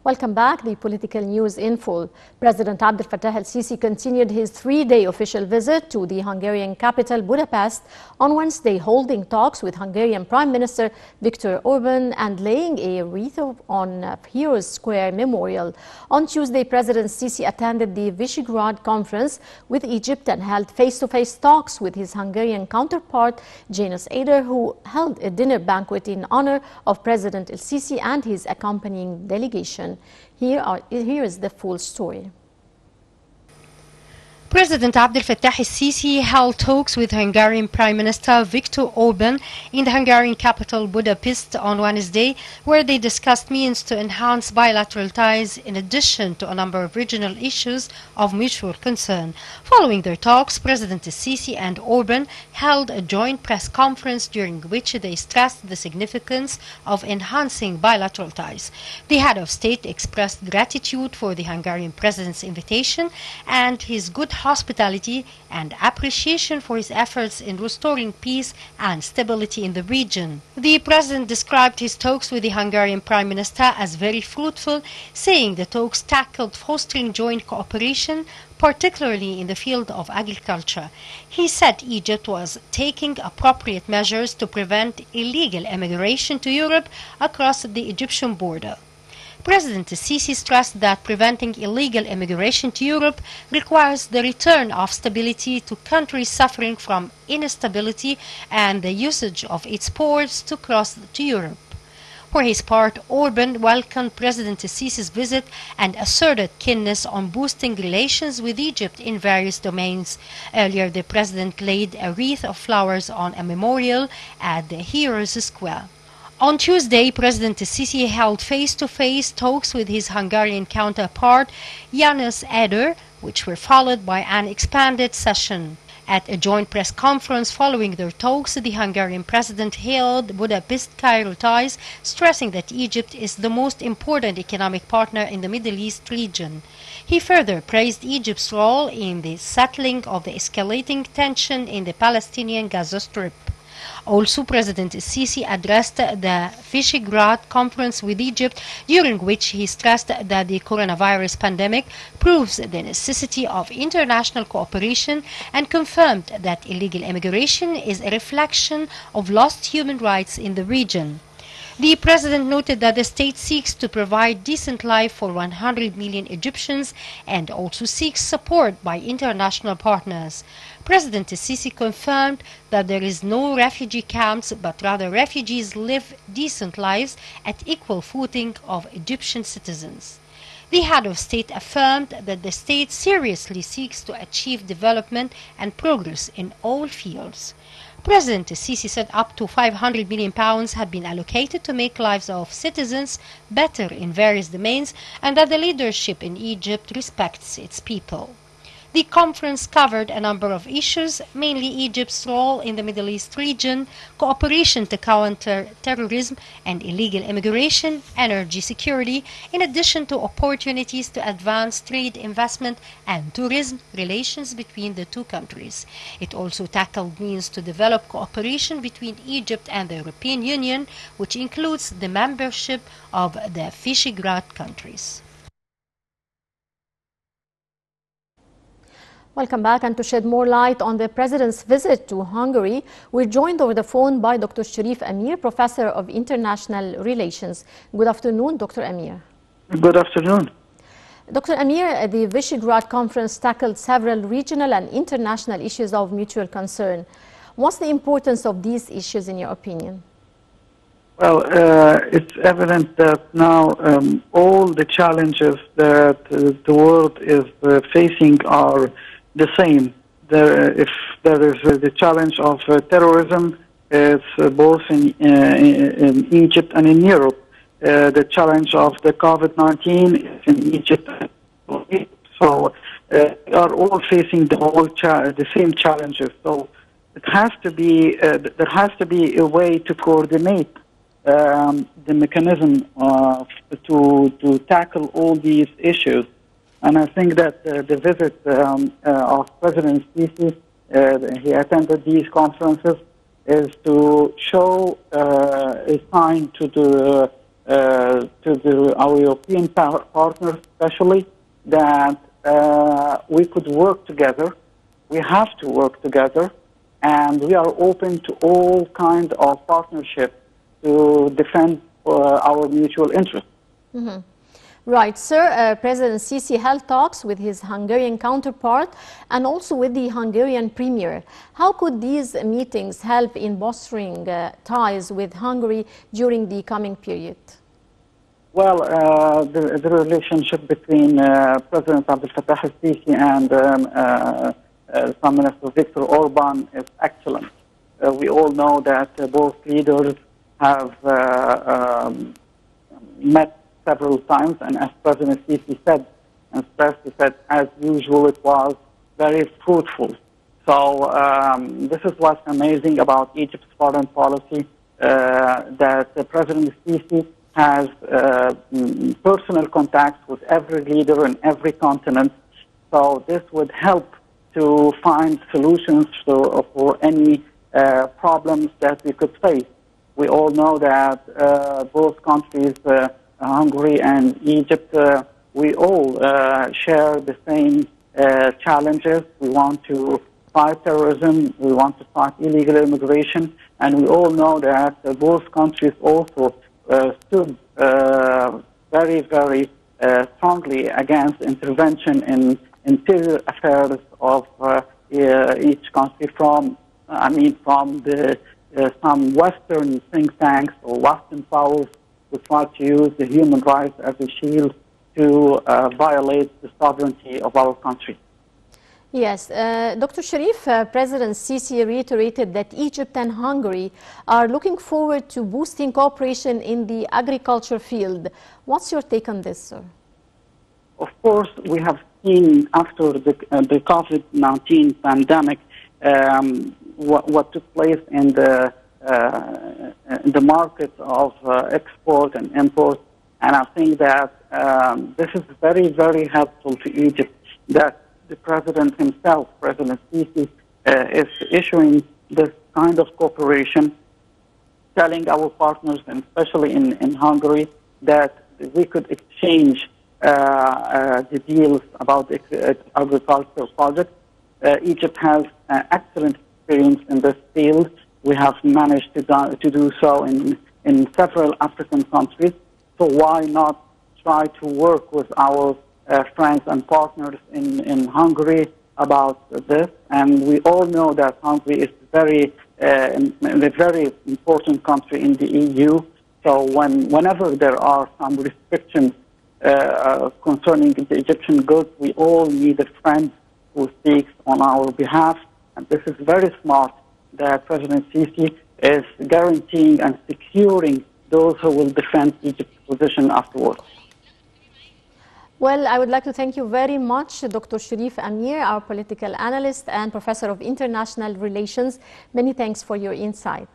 Welcome back. The political news in full. President Abdel Fattah el-Sisi continued his three-day official visit to the Hungarian capital, Budapest, on Wednesday, holding talks with Hungarian Prime Minister Viktor Orban and laying a wreath on Heroes Square Memorial. On Tuesday, President Sisi attended the Visegrad Conference with Egypt and held face-to-face talks with his Hungarian counterpart, Janus Ader, who held a dinner banquet in honor of President el-Sisi and his accompanying delegation. Here is the full story. President Abdel Fattah el-Sisi held talks with Hungarian Prime Minister Viktor Orban in the Hungarian capital Budapest on Wednesday, where they discussed means to enhance bilateral ties in addition to a number of regional issues of mutual concern. Following their talks, President el-Sisi and Orban held a joint press conference during which they stressed the significance of enhancing bilateral ties. The head of state expressed gratitude for the Hungarian president's invitation and his good hospitality and appreciation for his efforts in restoring peace and stability in the region. The president described his talks with the Hungarian Prime Minister as very fruitful, saying the talks tackled fostering joint cooperation, particularly in the field of agriculture. He said Egypt was taking appropriate measures to prevent illegal immigration to Europe across the Egyptian border. President el-Sisi stressed that preventing illegal immigration to Europe requires the return of stability to countries suffering from instability and the usage of its ports to cross to Europe. For his part, Orban welcomed President el-Sisi's visit and asserted keenness on boosting relations with Egypt in various domains. Earlier, the president laid a wreath of flowers on a memorial at the Heroes Square. On Tuesday, President el-Sisi held face-to-face talks with his Hungarian counterpart, Janus Ader, which were followed by an expanded session. At a joint press conference following their talks, the Hungarian president hailed Budapest-Cairo ties, stressing that Egypt is the most important economic partner in the Middle East region. He further praised Egypt's role in the settling of the escalating tension in the Palestinian Gaza Strip. Also, President el-Sisi addressed the Visegrad Conference with Egypt, during which he stressed that the coronavirus pandemic proves the necessity of international cooperation and confirmed that illegal immigration is a reflection of lost human rights in the region. The president noted that the state seeks to provide decent life for 100 million Egyptians and also seeks support by international partners. President el-Sisi confirmed that there is no refugee camps, but rather refugees live decent lives at equal footing of Egyptian citizens. The head of state affirmed that the state seriously seeks to achieve development and progress in all fields. President el-Sisi said up to £500 million had been allocated to make lives of citizens better in various domains and that the leadership in Egypt respects its people. The conference covered a number of issues, mainly Egypt's role in the Middle East region, cooperation to counter terrorism and illegal immigration, energy security, in addition to opportunities to advance trade, investment and tourism relations between the two countries. It also tackled means to develop cooperation between Egypt and the European Union, which includes the membership of the Visegrad countries. Welcome back, and to shed more light on the President's visit to Hungary, we're joined over the phone by Dr. Sharif Amir, Professor of International Relations. Good afternoon, Dr. Amir. Good afternoon. Dr. Amir, the Visegrad Conference tackled several regional and international issues of mutual concern. What's the importance of these issues in your opinion? Well, it's evident that now all the challenges that the world is facing are the same. If there is the challenge of terrorism, it's both in Egypt and in Europe. The challenge of the COVID-19 is in Egypt. So we are all facing the same challenges. So it has to be there has to be a way to coordinate the mechanism to tackle all these issues. And I think that the visit of President Sisi, he attended these conferences, is to show a sign to the our European partners, especially, that we could work together. We have to work together, and we are open to all kinds of partnership to defend our mutual interests. Mm-hmm. Right, sir. President Sisi held talks with his Hungarian counterpart and also with the Hungarian premier. How could these meetings help in bolstering ties with Hungary during the coming period? Well, the relationship between President Abdel Fattah al-Sisi and Prime Minister Viktor Orban is excellent. We all know that both leaders have met several times, and as President Sisi said, he said, as usual, it was very fruitful. So this is what's amazing about Egypt's foreign policy, that President Sisi has personal contacts with every leader in every continent. So this would help to find solutions for any problems that we could face. We all know that both countries, Hungary and Egypt, we all share the same challenges. We want to fight terrorism, we want to fight illegal immigration, and we all know that both countries also stood very, very strongly against intervention in interior affairs of each country from some Western think tanks or Western powers who try to use the human rights as a shield to violate the sovereignty of our country. Yes, Dr. Sharif, President Sisi reiterated that Egypt and Hungary are looking forward to boosting cooperation in the agriculture field. What's your take on this, sir? Of course, we have seen after the COVID-19 pandemic what took place in the market of export and import, and I think that this is very, very helpful to Egypt, that the president himself, President Sisi, is issuing this kind of cooperation, telling our partners, and especially in Hungary, that we could exchange the deals about the agricultural projects. Egypt has excellent experience in this field. We have managed to do so in several African countries. So why not try to work with our friends and partners in Hungary about this? And we all know that Hungary is a very important country in the EU. So whenever there are some restrictions concerning the Egyptian goods, we all need a friend who speaks on our behalf. And this is very smart that President Sisi is guaranteeing and securing those who will defend Egypt's position afterwards. Well, I would like to thank you very much, Dr. Sharif Amir, our political analyst and professor of international relations. Many thanks for your insight.